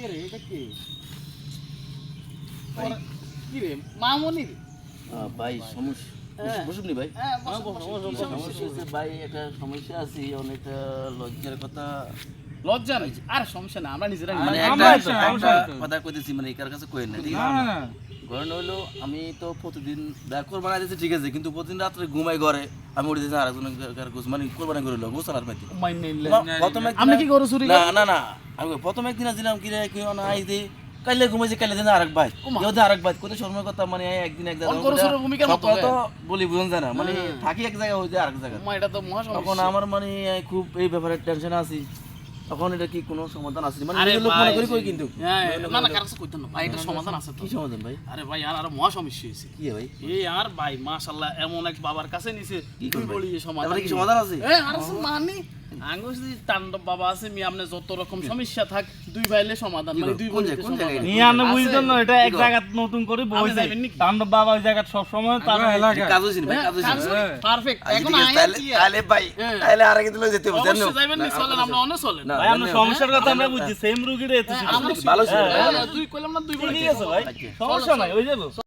কে রে এটা কে ভাই কি রে মামনি রে ভাই সমস্যা বসুবনি ভাই হ্যাঁ সমস্যা হচ্ছে ভাই একটা সমস্যা আছে অনেকটা লজ্জার কথা লজ্জা নাই আর সমস্যা না আমরা নিজেরা মানে একটা কথা কইতেছি মানে কার কাছে কই না ঠিক আছে ঘরে হইলো আমি তো প্রতিদিন কোরবানি দিতেছি ঠিক আছে কিন্তু প্রতিদিন রাত্রে ঘুমাই ঘরে আমি উঠে দিতেছি আরেকজনের গোস মানে কোরবানি করে লো গোস আর পাইতে মাইনে প্রথমে আপনি কি গরু চুরি না না না আমি প্রথম একদিন আসছিলাম কি রে কি না আই দে কাইলে ঘুমাইছি কাইলে দিন আরেক ভাই কেউ আরেক ভাই কত শর্মের কথা মানে একদিন এক জায়গায় গরু চুরির ভূমিকার মতো তো বলি বুঝুন জানা মানে থাকি এক জায়গায় হইতে আরেক জায়গায় এটা তো মহা তখন সমস্যা আমার মানে খুব এই ব্যাপারে টেনশন আছি তখন এটা কি কোনো সমাধান আছে মানে আরে নিজের লোক ভাই, মনে করি কই কিন্তু হ্যাঁ না না কারণ কইতেন না ভাই এটা সমাধান আছে তো কি সমাধান ভাই আরে ভাই আর মহা সমস্যা হইছে কি ভাই এই আর ভাই মাশাআল্লাহ এমন এক বাবার কাছে নিছে কি তুই করবে? বলি সমাধান তারপরে কি সমাধান আছে আর মানি আঙ্গুস তাণ্ডব বাবা আছে মি আমনে যত রকম সমস্যা থাক দুই ভাইলে সমাধান মানে দুই কোন বোনকে জায়গায়? কোন জায়গায়? সমাধান। নিয়ে আনে বুঝতেন না এটা এক কি জায়গা নতুন করে আপনি বইছে যাবেন নাকি? তাণ্ডব বাবা ওই জায়গা সব সময় তার এলাকা কাজ হইছে ভাই কাজ হইছে পারফেক্ট এখন আয়া কি তাহলে ভাই হ্যাঁ। তাহলে আরেক দিন যেতে হবে জানো অবশ্যই যাবেন নি চলেন আমরা অনেক চলেন না, ভাই আমরা সমস্যার কথা আমরা বুঝছি সেম রুগীর এত আমরা ভালো ছিল দুই কইলাম না দুই বলে ঠিক আছে ভাই সমস্যা নাই ওই যাবো